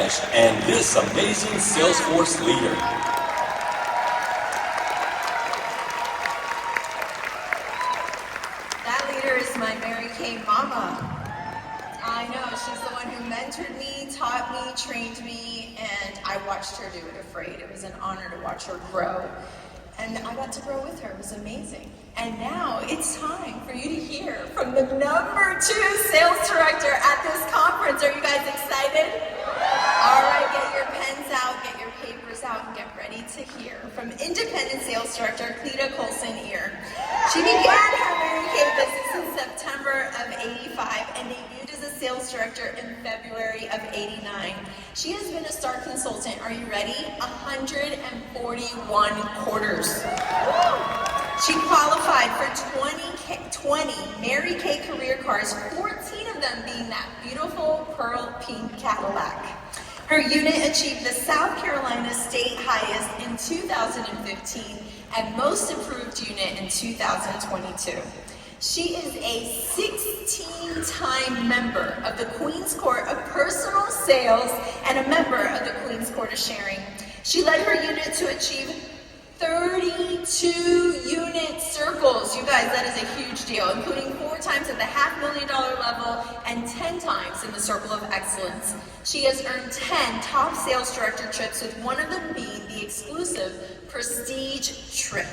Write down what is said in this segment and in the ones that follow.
Spanish and this amazing Salesforce leader. That leader is my Mary Kay mama. I know, she's the one who mentored me, taught me, trained me, and I watched her do it afraid. It was an honor to watch her grow. And I got to grow with her. It was amazing. And now it's time for you to hear from the #2 sales director at this conference. Are you guys excited? All right, get your pens out, get your papers out, and get ready to hear from independent sales director Cleta Colson-Eyre. She began her Mary Kay business in September of '85 and debuted as a sales director in February of '89. She has been a star consultant, are you ready? 141 quarters. She qualified for 20 Mary Kay career cars, 14 of them being that beautiful pearl pink Cadillac. Her unit achieved the South Carolina state highest in 2015 and most improved unit in 2022. She is a 16-time member of the Queen's Court of Personal Sales and a member of the Queen's Court of Sharing. She led her unit to achieve 32 unit circles. You guys, that is a huge deal, including 4 times at the $500,000 level and 10 times in the Circle of Excellence. She has earned 10 top sales director trips, with one of them being the exclusive Prestige trip.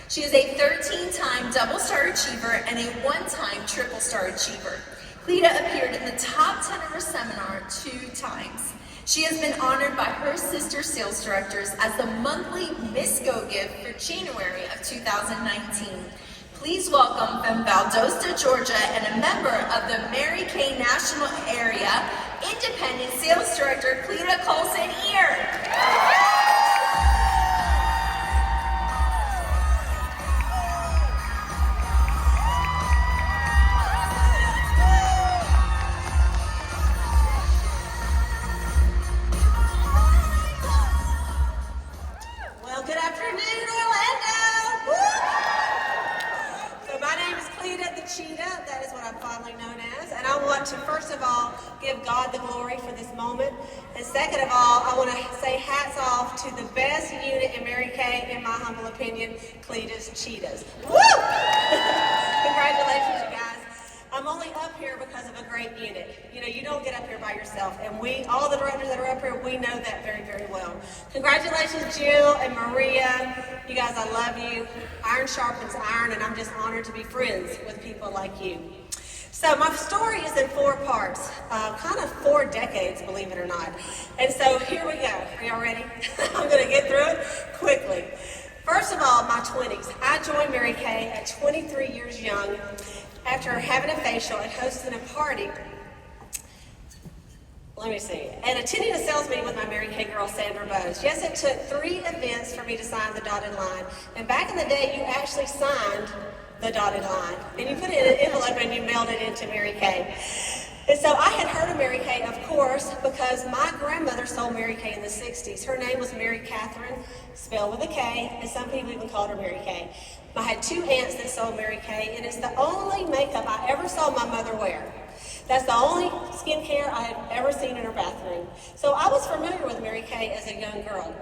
She is a 13-time double star achiever and a 1-time triple star achiever. Cleta appeared in the top 10 of her seminar 2 times. She has been honored by her sister sales directors as the monthly Miss Go gift for January of 2019. Please welcome from Valdosta, Georgia, and a member of the Mary Kay National Area, independent sales director Cleta Colson-Eyre. That is what I'm fondly known as, and I want to first of all give God the glory for this moment, and second of all I want to say hats off to the best unit in Mary Kay, in my humble opinion, Cleta's Cheetahs. Woo! Congratulations, you guys. I'm only up here because of a great unit. You know, you don't get up here by yourself, and all the directors that are up here, we know that very, very well. Congratulations, Jill and Maria. You guys, I love you. Iron sharpens iron, and I'm just honored to be friends with people like you. So my story is in 4 parts, kind of 4 decades, believe it or not. And so here we go. Are y'all ready? I'm going to get through it quickly. First of all, my 20s. I joined Mary Kay at 23 years young after having a facial and hosting a party. Let me see. And attending a sales meeting with my Mary Kay girl, Sandra Bowes. Yes, it took 3 events for me to sign the dotted line. And back in the day, you actually signed the dotted line. And you put it in an envelope and you mailed it into Mary Kay. And so I had heard of Mary Kay, of course, because my grandmother sold Mary Kay in the 60s. Her name was Mary Catherine, spelled with a K, and some people even called her Mary Kay. I had 2 aunts that sold Mary Kay, and it's the only makeup I ever saw my mother wear. That's the only skincare I had ever seen in her bathroom. So I was familiar with Mary Kay as a young girl.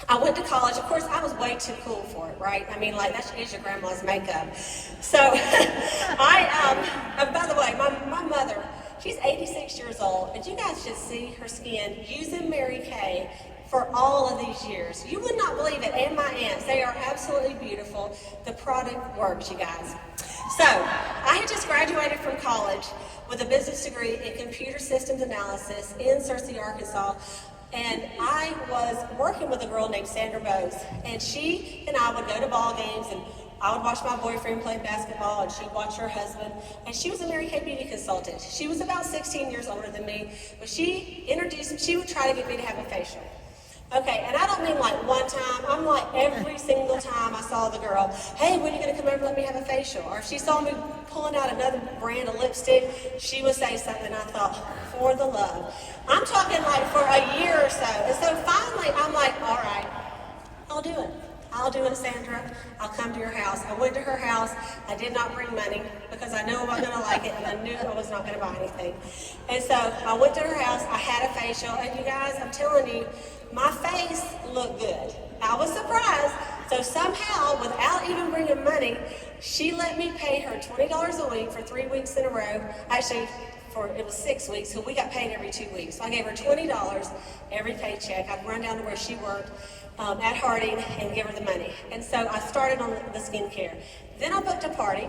I went to college. Of course, I was way too cool for it, right? I mean, like, that is your grandma's makeup. So by the way, my mother, she's 86 years old, and you guys should see her skin using Mary Kay for all of these years. You would not believe it, and my aunts, they are absolutely beautiful. The product works, you guys. So, I had just graduated from college with a business degree in computer systems analysis in Searcy, Arkansas, and I was working with a girl named Sandra Bowes, and she and I would go to ball games, and I would watch my boyfriend play basketball, and she'd watch her husband, and she was a Mary Kay beauty consultant. She was about 16 years older than me, but she would try to get me to have a facial. Okay, and I don't mean like one time. I'm like every single time I saw the girl, hey, when are you going to come over and let me have a facial? Or if she saw me pulling out another brand of lipstick, she would say something. I thought, for the love. I'm talking like for a year or so. And so finally, I'm like, all right, I'll do it, Sandra. I'll come to your house. I went to her house. I did not bring money because I knew I wasn't going to like it, and I knew I was not going to buy anything. And so I went to her house, I had a facial, and you guys, I'm telling you, my face looked good. I was surprised. So somehow, without even bringing money, she let me pay her $20 a week for 3 weeks in a row. Actually, it was 6 weeks, so we got paid every 2 weeks. So I gave her $20 every paycheck. I'd run down to where she worked at Harding and give her the money. And so I started on the skincare. Then I booked a party.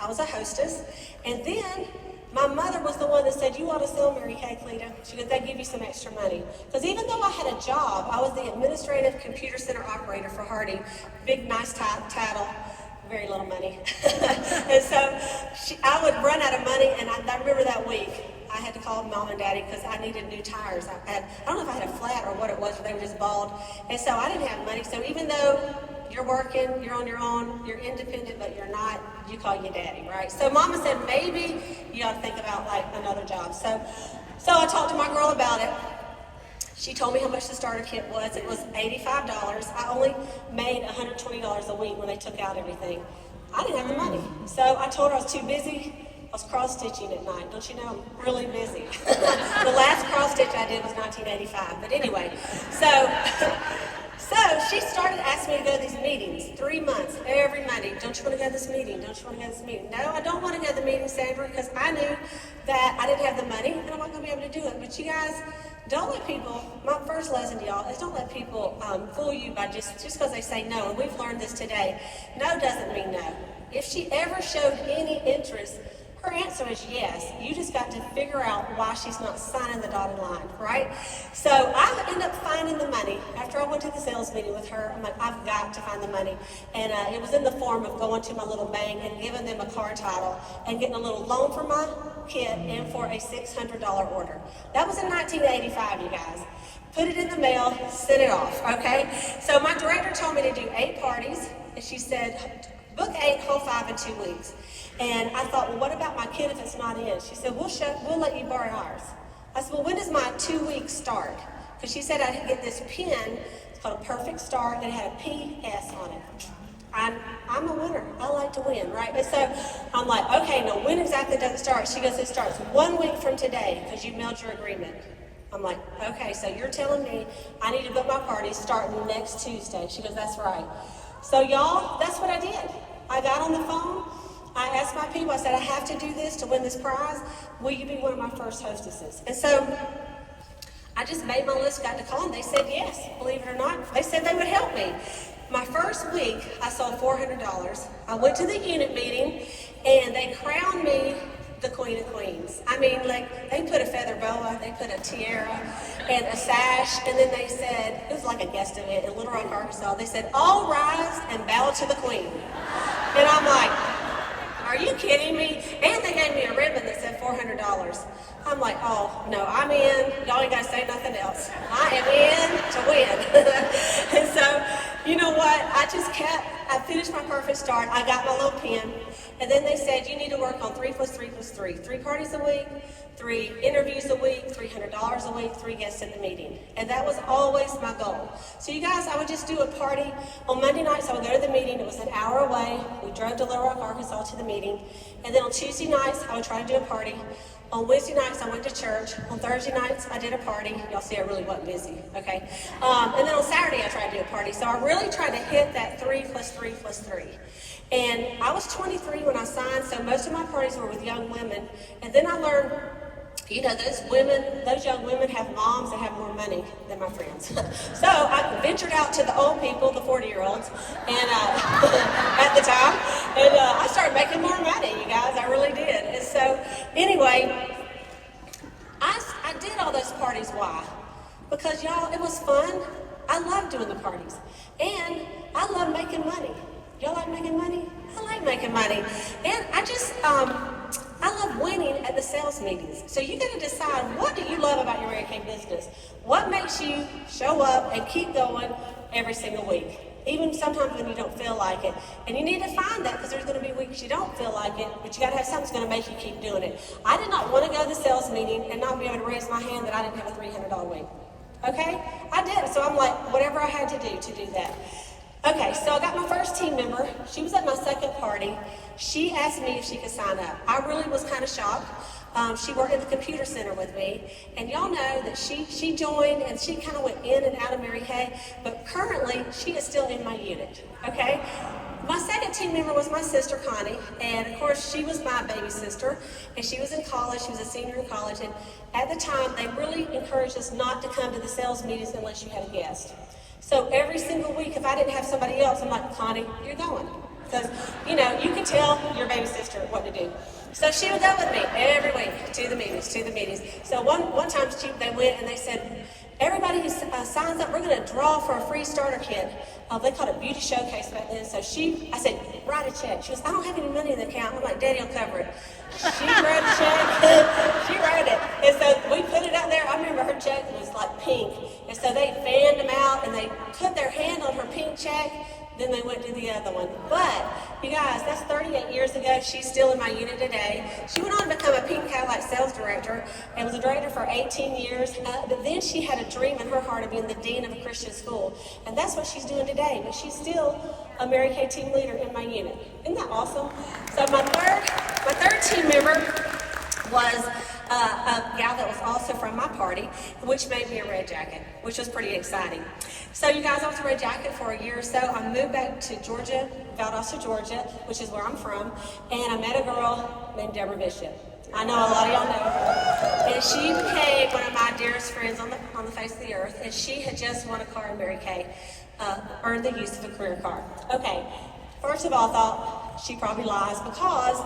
I was a hostess. And then my mother was the one that said, you ought to sell Mary Kay, Cleta. She goes, they give you some extra money. Because even though I had a job, I was the administrative computer center operator for Harding. Big, nice title. Very little money. And so I would run out of money, and I remember that week I had to call mom and daddy because I needed new tires. I don't know if I had a flat or what it was, but they were just bald. And so I didn't have money. So even though you're working, you're on your own, you're independent, but you're not, you call your daddy, right? So mama said, maybe you ought to think about like another job. So I talked to my girl about it. She told me how much the starter kit was. It was $85. I only made $120 a week when they took out everything. I didn't have the money. So I told her I was too busy. I was cross-stitching at night. Don't you know, I'm really busy. The last cross-stitch I did was 1985. But anyway, so she started asking me to go to these meetings, 3 months, every Monday. Don't you want to go to this meeting? Don't you want to go to this meeting? No, I don't want to go to the meeting, Sandra, because I knew that I didn't have the money and I'm not going to be able to do it. But you guys, don't let people, my first lesson to y'all is don't let people fool you by just because they say no. And we've learned this today. No doesn't mean no. If she ever showed any interest, her answer is yes. You just got to figure out why she's not signing the dotted line, right? So I ended up finding the money. After I went to the sales meeting with her, I'm like, I've got to find the money. And it was in the form of going to my little bank and giving them a car title and getting a little loan for my kit and for a $600 order. That was in 1985, you guys. Put it in the mail, sent it off, okay? So my director told me to do 8 parties, and she said, book 8, hold 5 in 2 weeks. And I thought, well, what about my kid if it's not in? She said, we'll let you borrow ours. I said, well, when does my 2 weeks start? Because she said I'd get this pen, it's called a Perfect Start, and it had a PS on it. I'm a winner. I like to win, right? And so I'm like, okay, now when exactly does it start? She goes, it starts 1 week from today because you mailed your agreement. I'm like, okay, so you're telling me I need to book my party starting next Tuesday. She goes, that's right. So y'all, that's what I did. I got on the phone. I asked my people, I said, I have to do this to win this prize. Will you be one of my first hostesses? And so I just made my list, got to call, and they said yes, believe it or not. They said they would help me. My first week, I sold $400. I went to the unit meeting, and they crowned me the Queen of Queens. I mean, like, they put a feather boa, they put a tiara, and a sash, and then they said, it was like a guest event in Little Rock, Arkansas. They said, all rise and bow to the Queen. And I'm like, are you kidding me? And they gave me a ribbon that said $400. I'm like, oh, no, I'm in. Y'all ain't got to say nothing else. I am in to win. And so, you know what? I finished my Perfect Start. I got my little pen. And then they said, you need to work on 3 + 3 + 3. 3 parties a week, 3 interviews a week, $300 a week, 3 guests at the meeting. And that was always my goal. So you guys, I would just do a party. On Monday nights, I would go to the meeting. It was an hour away. We drove to Little Rock, Arkansas to the meeting. And then on Tuesday nights, I would try to do a party. On Wednesday nights, I went to church. On Thursday nights, I did a party. Y'all see, I really wasn't busy, okay? And then on Saturday, I tried to do a party. So I really tried to hit that 3 + 3 + 3. And I was 23 when I signed, so most of my parties were with young women. And then I learned, you know, those young women have moms that have more money than my friends. So I ventured out to the old people, the 40-year-olds, and at the time, and I started making more money, you guys. I really did. And so anyway, I did all those parties. Why? Because y'all, it was fun. I love doing the parties, and I love making money. Y'all like making money? I like making money, and I love winning at the sales meetings. So you got to decide, what do you love about your Mary Kay business? What makes you show up and keep going every single week? Even sometimes when you don't feel like it. And you need to find that, because there's going to be weeks you don't feel like it, but you got to have something that's going to make you keep doing it. I did not want to go to the sales meeting and not be able to raise my hand that I didn't have a $300 week. Okay? I did. So I'm like, whatever I had to do that. Okay, so I got my first team member. She was at my second party. She asked me if she could sign up. I really was kind of shocked. She worked at the computer center with me, and y'all know that she joined and she kind of went in and out of Mary Kay, but currently she is still in my unit, okay? My second team member was my sister Connie, and of course she was my baby sister, and she was in college. She was a senior in college, and at the time they really encouraged us not to come to the sales meetings unless you had a guest. So every single week, if I didn't have somebody else, I'm like, Connie, you're going. Because, you know, you can tell your baby sister what to do. So she would go with me every week to the meetings. So one time they went and they said, everybody who signs up, we're going to draw for a free starter kit. They called it beauty showcase back then. So I said, write a check. She goes, I don't have any money in the account. I'm like, Daddy will cover it. She wrote a check. She wrote it. And so we put it out there. I remember her check was like pink. And so they fanned them out and they put their hand on her pink check. Then they went to the other one. But, you guys, that's 38 years ago. She's still in my unit today. She went on to become a Pink Cadillac sales director and was a director for 18 years. But then she had a dream in her heart of being the dean of a Christian school. And that's what she's doing today. But she's still a Mary Kay team leader in my unit. Isn't that awesome? So my third team member was a gal that was also from my party, which made me a red jacket, which was pretty exciting. So you guys, I was a red jacket for a year or so. I moved back to Georgia, Valdosta, Georgia, which is where I'm from, and I met a girl named Deborah Bishop. I know a lot of y'all know her. And she became one of my dearest friends on the face of the earth, and she had just won a car in Mary Kay, earned the use of a career car. Okay, first of all, I thought she probably lies because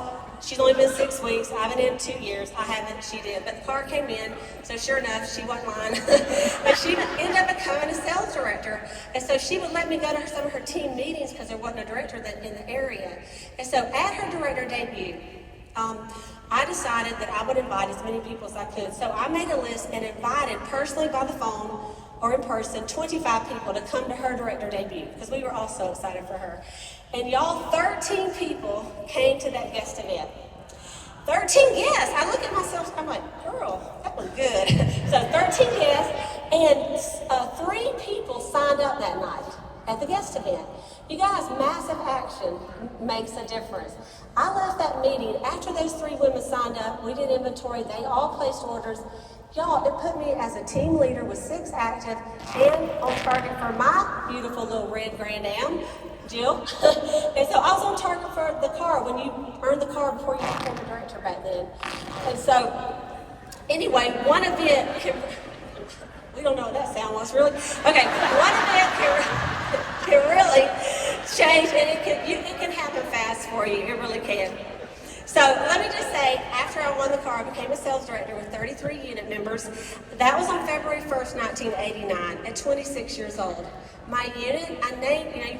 she's only been 6 weeks. I haven't in 2 years. I haven't. She did. But the car came in, so sure enough, she wasn't lying. But she ended up becoming a sales director. And so she would let me go to some of her team meetings because there wasn't a director in the area. And so at her director debut, I decided that I would invite as many people as I could. So I made a list and invited personally by the phone or in person 25 people to come to her director debut because we were all so excited for her. And y'all, 13 people came to that guest event. 13 guests. I look at myself, I'm like, girl, that was good. So 13 guests, and 3 people signed up that night at the guest event. You guys, massive action makes a difference. I left that meeting after those 3 women signed up. We did inventory. They all placed orders. Y'all, it put me as a team leader with 6 active and on target for my beautiful little red Grand Am, Jill. And so I was on target for the car when you earned the car before you became a director back then. And so, anyway, one event we don't know what that sound was, really. Okay, one event can really change, and it can happen fast for you. It really can. So let me just say, after I won the car, I became a sales director with 33 unit members. That was on February 1st, 1989, at 26 years old. My unit,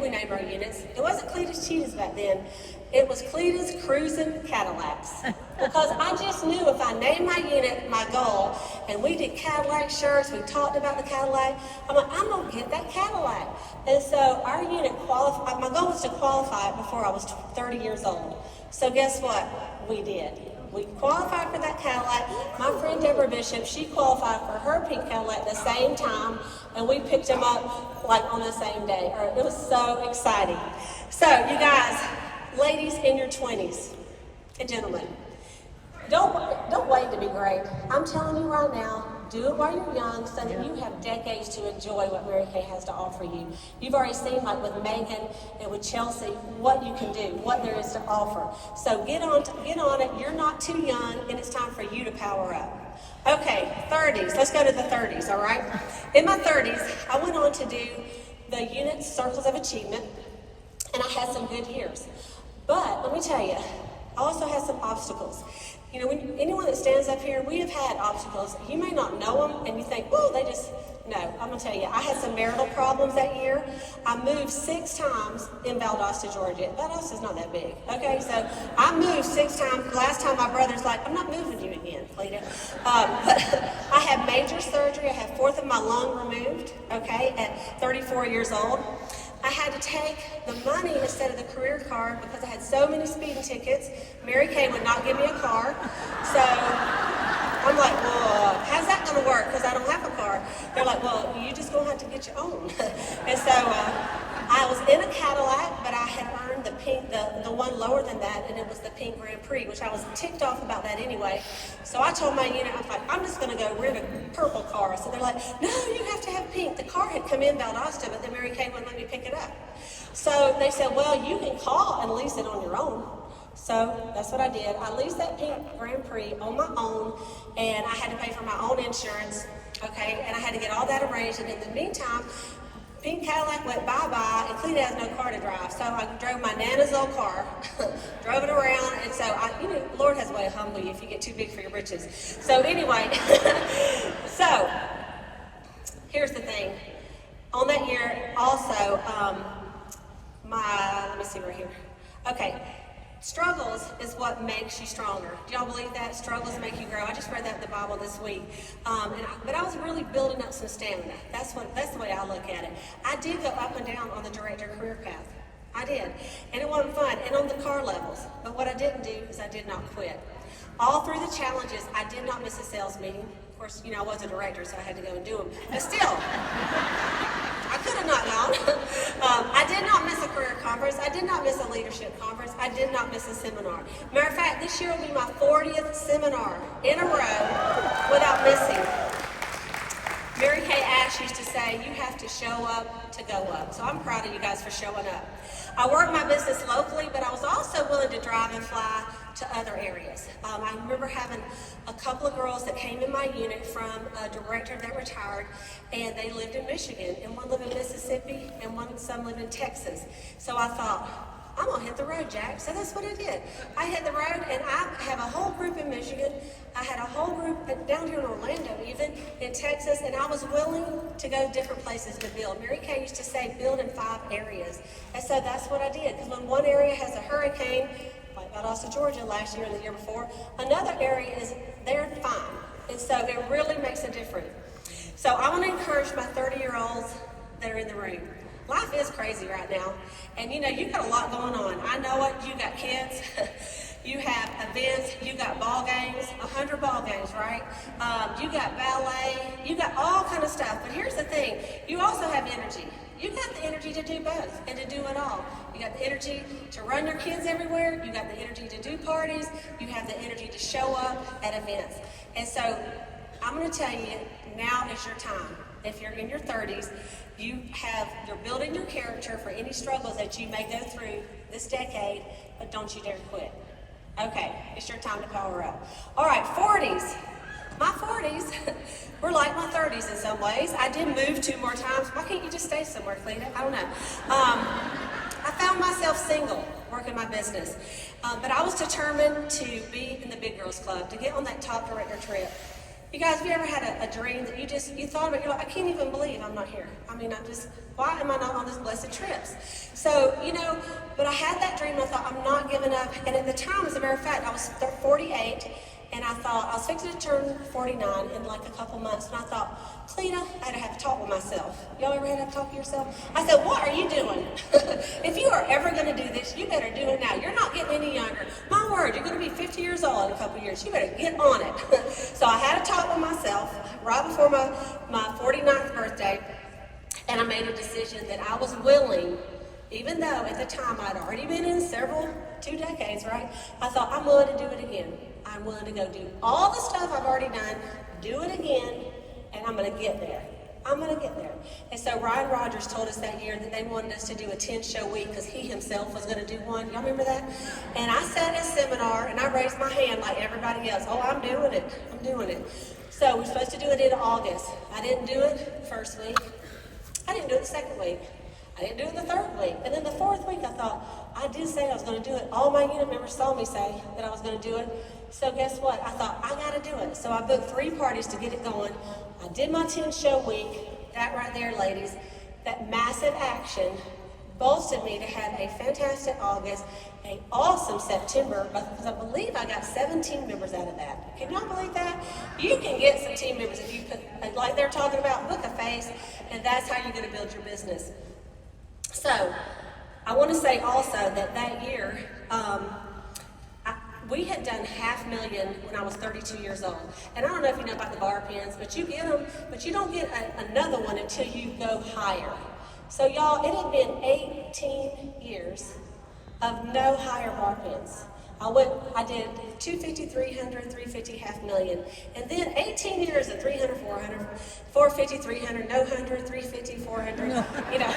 we named our units. It wasn't Cleta's Cheetahs back then. It was Cleta's Cruisin' Cadillacs. Because I just knew if I named my unit my goal, and we did Cadillac shirts, we talked about the Cadillac, I'm like, I'm going to get that Cadillac. And so our unit qualified, my goal was to qualify it before I was 30 years old. So guess what? We did. We qualified for that Cadillac. My friend Deborah Bishop, she qualified for her pink Cadillac at the same time, and we picked them up like on the same day. It was so exciting. So you guys, ladies in your 20s, and gentlemen, don't wait to be great. I'm telling you right now, do it while you're young so that you have decades to enjoy what Mary Kay has to offer you. You've already seen, like with Megan and with Chelsea, what you can do, what there is to offer. So get on it. You're not too young, and it's time for you to power up. Okay, 30s. Let's go to the 30s, all right? In my 30s, I went on to do the unit Circles of Achievement, and I had some good years. But let me tell you, I also had some obstacles. You know, anyone that stands up here, we have had obstacles. You may not know them, and you think, oh, no, I'm going to tell you, I had some marital problems that year. I moved 6 times in Valdosta, Georgia. Valdosta's not that big, okay? So I moved 6 times. Last time my brother's like, I'm not moving you again, Cleta. But I had major surgery. I had 1/4 of my lung removed, okay, at 34 years old. I had to take the money instead of the career card because I had so many speeding tickets. Mary Kay would not give me a car. So I'm like, well, how's that going to work? Because I don't have a car. They're like, well, you just going to have to get your own. And so I was in a Cadillac, but I had earned the pink, the one lower than that, and it was the pink Grand Prix, which I was ticked off about that anyway. So I told my unit, I was like, I'm just going to go rent a purple car. So they're like, no, you have to have pink. The car had come in Valdosta, but then Mary Kay wouldn't let me pick it up. So they said, well, you can call and lease it on your own. So that's what I did. I leased that pink Grand Prix on my own, and I had to pay for my own insurance, okay? And I had to get all that arranged, and in the meantime, pink Cadillac went bye-bye, and Cleta has no car to drive. So I drove my Nana's old car, drove it around, and so, the Lord has a way to humble you if you get too big for your britches. So anyway, so here's the thing. On that year, also, let me see right here. Okay, struggles is what makes you stronger. Do y'all believe that? Struggles make you grow. I just read that in the Bible this week. But I was really building up some stamina. That's the way I look at it. I did go up and down on the director career path. I did. And it wasn't fun. And on the car levels. But what I didn't do is I did not quit. All through the challenges, I did not miss a sales meeting. Of course, I was a director, so I had to go and do them. But still, I could have not gone. I did not miss a career conference. I did not miss a leadership conference. I did not miss a seminar. Matter of fact, this year will be my 40th seminar in a row without missing. Mary Kay Ash used to say, you have to show up to go up. So I'm proud of you guys for showing up. I worked my business locally, but I was also willing to drive and fly to other areas. I remember having a couple of girls that came in my unit from a director that retired, and they lived in Michigan, and one lived in Mississippi, and some lived in Texas. So I thought, I'm gonna hit the road, Jack. So that's what I did. I hit the road, and I have a whole group in Michigan. I had a whole group down here in Orlando, even in Texas, and I was willing to go different places to build. Mary Kay used to say, build in 5 areas. And so that's what I did, because when one area has a hurricane, like Valdosta, Georgia last year and the year before, another area is, they're fine. And so it really makes a difference. So I want to encourage my 30-year-olds that are in the room. Life is crazy right now. And you've got a lot going on. I know it. You got kids. You have events. You got ball games, 100 ball games, right? You got ballet. You got all kind of stuff. But here's the thing. You also have energy. You got the energy to do both and to do it all. You got the energy to run your kids everywhere. You got the energy to do parties. You have the energy to show up at events. And so I'm going to tell you, now is your time. If you're in your 30s, you're building your character for any struggles that you may go through this decade, but don't you dare quit. Okay, it's your time to power up. All right, 40s. My 40s were like my 30s in some ways. I did move 2 more times. Why can't you just stay somewhere, Cleta? I don't know. I found myself single, working my business. But I was determined to be in the Big Girls Club, to get on that top director trip. You guys, have you ever had a dream that you thought about, I can't even believe I'm not here. Why am I not on this blessed trips? So, but I had that dream and I thought, I'm not giving up. And at the time, as a matter of fact, I was 48, and I thought, I was fixing to turn 49 in like a couple months, and I thought, Cleta, I had to have a talk with myself. Y'all ever had to have a talk with yourself? I said, what are you doing? If you are ever going to do this, you better do it now. You're not getting any younger. My word, you're going to be 50 years old in a couple of years. You better get on it. So I had a talk with myself right before my 49th birthday, and I made a decision that I was willing, even though at the time I'd already been in 2 decades, right? I thought, I'm willing to do it again. I'm willing to go do all the stuff I've already done, do it again, and I'm going to get there. I'm going to get there. And so Ryan Rogers told us that year that they wanted us to do a 10-show week because he himself was going to do one. Y'all remember that? And I sat in a seminar, and I raised my hand like everybody else. Oh, I'm doing it. I'm doing it. So we're supposed to do it in August. I didn't do it the first week. I didn't do it the second week. I didn't do it the third week. And then the fourth week, I thought, I did say I was going to do it. All my unit members saw me say that I was going to do it. So guess what? I thought, I got to do it. So I booked 3 parties to get it going. I did my 10-show week. That right there, ladies, that massive action bolstered me to have a fantastic August, an awesome September, because I believe I got 17 members out of that. Can y'all believe that? You can get some team members if you put, like they're talking about, book a face, and that's how you're going to build your business. So, I want to say also that year, we had done $500,000 when I was 32 years old. And I don't know if you know about the bar pins, but you get them, but you don't get another one until you go higher. So y'all, it had been 18 years of no higher mark-ins. I did 250, 300, 350, half million. And then 18 years of 300, 400, 450, 300, no 100, 350, 400, you know,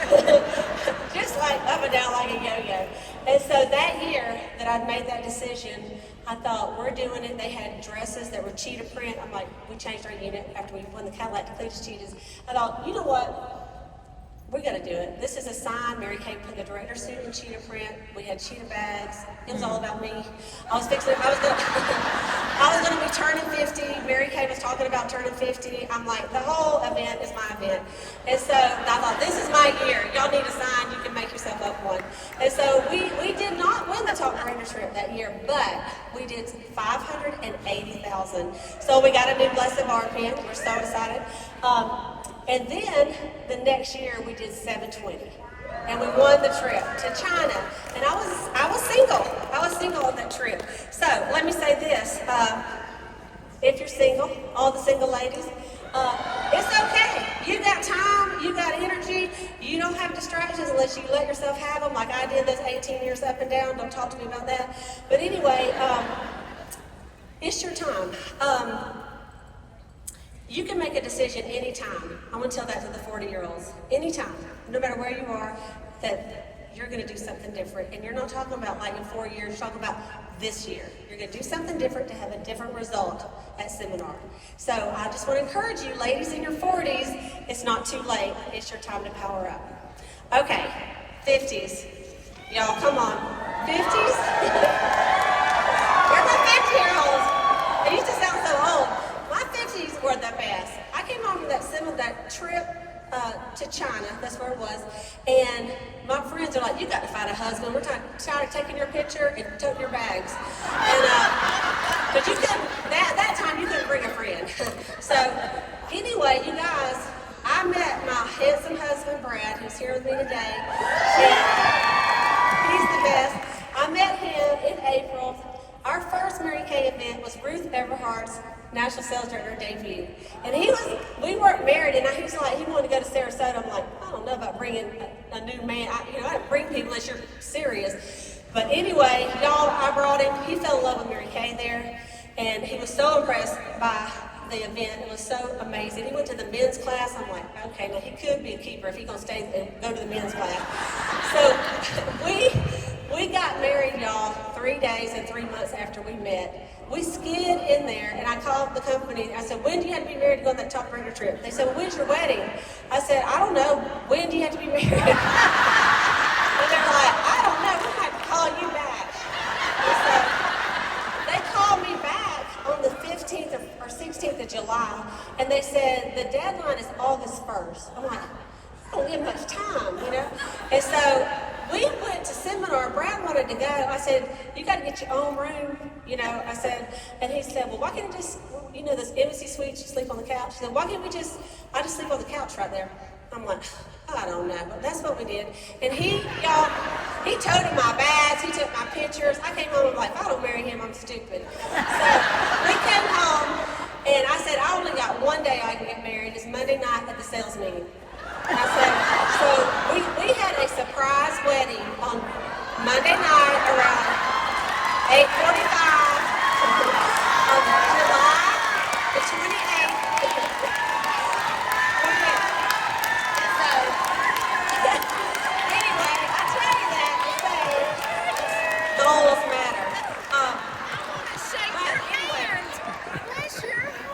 just like up and down like a yo-yo. And so that year that I'd made that decision, I thought, we're doing it. They had dresses that were cheetah print. I'm like, we changed our unit after we won the Cadillac to Cleta cheetahs. I thought, you know what? We got to do it. This is a sign. Mary Kay put the director's suit in cheetah print. We had cheetah bags. It was all about me. I was going to be turning 50. Mary Kay was talking about turning 50. I'm like, the whole event is my event. And so I thought, this is my year. Y'all need a sign. You can make yourself up one. And so we did not win the top director trip that year, but we did 580,000. So we got a new blessed bar pin. We're so excited. And then the next year we did 720, and we won the trip to China. And I was single. I was single on that trip. So let me say this: if you're single, all the single ladies, it's okay. You got time. You got energy. You don't have distractions unless you let yourself have them, like I did those 18 years up and down. Don't talk to me about that. But anyway, it's your time. You can make a decision anytime. I'm going to tell that to the 40-year-olds. Anytime, no matter where you are, that you're going to do something different. And you're not talking about like in 4 years, you're talking about this year. You're going to do something different to have a different result at seminar. So I just want to encourage you, ladies in your 40s, it's not too late. It's your time to power up. Okay, 50s. Y'all, come on. 50s? Where are my 50-year-olds? They used to sound so old. My 50s were the best. I came home from that trip to China, that's where it was, and my friends are like, you got to find a husband. We're tired of taking your picture and toting your bags. And, but you couldn't, that time you couldn't bring a friend. So anyway, you guys, I met my handsome husband, Brad, who's here with me today. He's the best. I met him in April. Our first Mary Kay event was Ruth Everhart's National Sales Director debut. And we weren't married, and he was like, he wanted to go to Sarasota. I'm like, I don't know about bringing a new man. I don't bring people unless you're serious. But anyway, y'all, I brought him. He fell in love with Mary Kay there, and he was so impressed by the event. It was so amazing. He went to the men's class. I'm like, okay, now he could be a keeper if he's going to stay and go to the men's class. So we got married, y'all, 3 days and 3 months after we met. We skid in there, and I called the company. I said, when do you have to be married to go on that top burger trip? They said, well, when's your wedding? I said, I don't know. When do you have to be married? And they're like, I don't know. We're going to call you back. And so they called me back on the 15th or 16th of July, and they said, the deadline is August 1st. I'm like, I don't get much time, you know? And so we went to seminar. Brad wanted to go. I said, you got to get your own room, you know. I said, and he said, well, why can't I just, you know, this embassy suite, you sleep on the couch. He said, why can't I just sleep on the couch right there. I'm like, I don't know, but that's what we did. And he toted my bags, he took my pictures. I came home and I'm like, if I don't marry him, I'm stupid. So we came home, and I said, I only got one day I can get married. It's Monday night at the sales meeting. And I said, so we had a surprise wedding on Monday night around 8:45 on July the 28th. And so, anyway, I tell you that to say goals matter.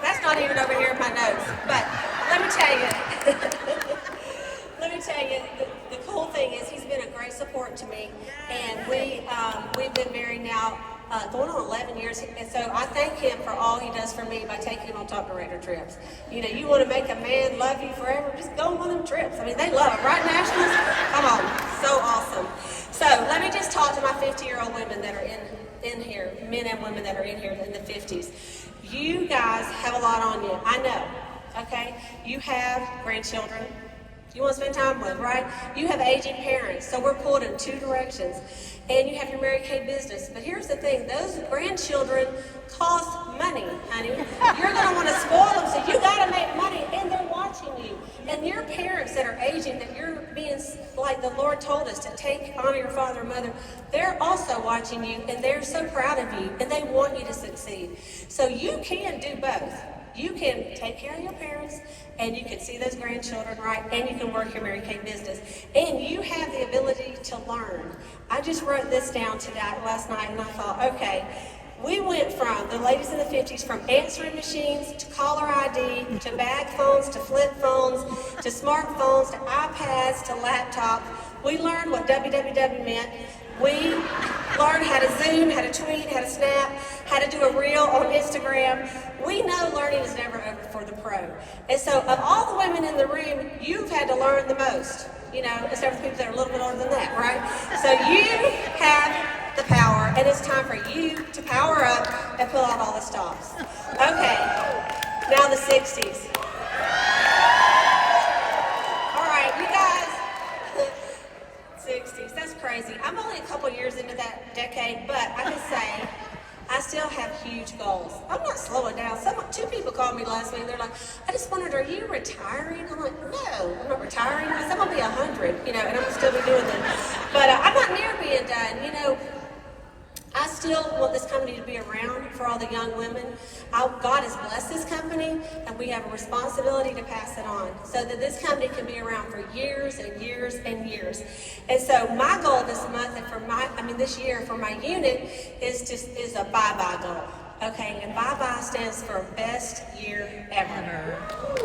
That's not even over here in my notes, but let me tell you. The cool thing is he's been a great support to me, and we've been married now going on 11 years, and so I thank him for all he does for me by taking him on top director trips. You know, you want to make a man love you forever, just go on one of them trips. I mean, they love it, right, Nationals? Come on, so awesome. So let me just talk to my 50-year-old women that are in here, men and women that are in here in the 50s. You guys have a lot on you, I know, okay? You have grandchildren you want to spend time with, right? You have aging parents, so we're pulled in two directions. And you have your Mary Kay business. But here's the thing, those grandchildren cost money, honey. You're going to want to spoil them, so you got to make money, and they're watching you. And your parents that are aging, that you're being like the Lord told us to honor your father and mother, they're also watching you and they're so proud of you and they want you to succeed. So you can do both. You can take care of your parents and you can see those grandchildren, right? And you can work your Mary Kay business. And you have the ability to learn. I just wrote this down last night and I thought, okay, we went from the ladies in the 50s from answering machines to caller ID to bag phones to flip phones to smartphones to iPads to laptop. We learned what www meant. We learned how to Zoom, how to tweet, how to snap, how to do a reel on Instagram. We know learning is never over for the pro. And so of all the women in the room, you've had to learn the most, except for the people that are a little bit older than that, right? So you have the power, and it's time for you to power up and pull out all the stops. Okay, now the 60s. All right, you guys, 60s, that's crazy. I'm only a couple years into that decade, but I can say I still have huge goals. I'm not slowing down. Two people called me last week. They're like, I just wondered, are you retiring? I'm like, no, I'm not retiring. I said, I'm going to be 100, and I'm going to still be doing them. But I'm not near being done, I still want this company to be around for all the young women. God has blessed this company, and we have a responsibility to pass it on so that this company can be around for years and years and years. And so my goal this month and this year for my unit is a bye-bye goal. Okay, and bye-bye stands for best year ever.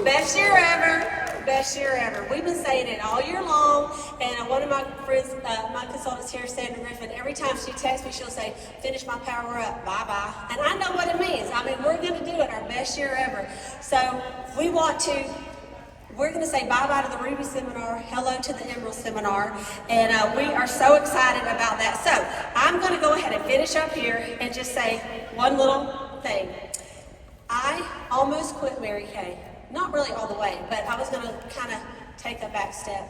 Best year ever, best year ever. We've been saying it all year long, and one of my friends, my consultants here, Sandra Griffin, every time she texts me, she'll say, finish my power up, bye-bye. And I know what it means. We're going to do it, our best year ever. So we're going to say bye-bye to the Ruby Seminar, hello to the Emerald Seminar, and we are so excited about that. So I'm going to go ahead and finish up here and just say one little thing. I almost quit Mary Kay. Not really all the way, but I was going to kind of take a back step.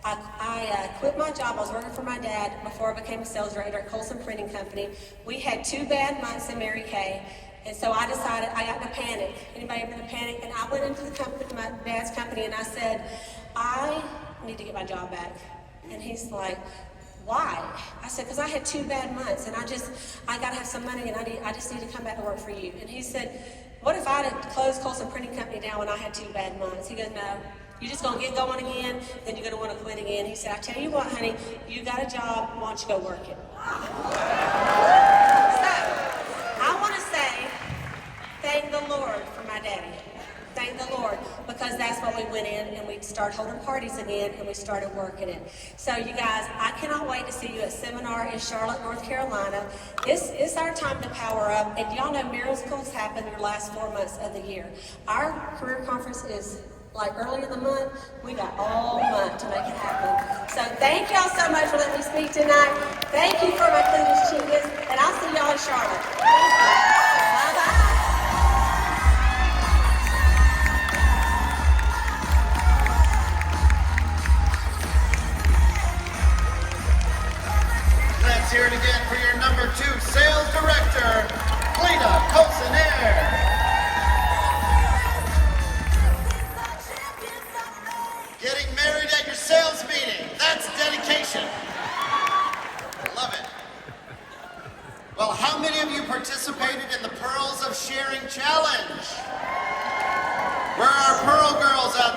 I quit my job. I was working for my dad before I became a sales director at Colson Printing Company. We had 2 bad months in Mary Kay. And so I decided I got in a panic. Anybody ever in a panic? And I went into the company, my dad's company, and I said, I need to get my job back. And he's like, why? I said, because I had 2 bad months, and I got to have some money, and I just need to come back to work for you. And he said, what if I had closed Colson Printing Company down when I had 2 bad months? He goes, no. You're just going to get going again, then you're going to want to quit again. He said, I tell you what, honey, you got a job, why don't you go work it? I want to say, thank the Lord for my daddy. Thank the Lord, because that's what we went in and we started holding parties again and we started working it. So you guys, I cannot wait to see you at Seminar in Charlotte, North Carolina. It's our time to power up, and y'all know miracles happen in the last 4 months of the year. Our career conference is early in the month. We got all month to make it happen. So thank y'all so much for letting me speak tonight. Thank you for my Cletus Chingas, and I'll see y'all in Charlotte. Thank you. Bye-bye. Let's hear it again for your number 2 sales director, Cleta Colson-Eyre. Getting married at your sales meeting, that's dedication. Love it. Well, how many of you participated in the Pearls of Sharing Challenge? Where are our Pearl girls out there?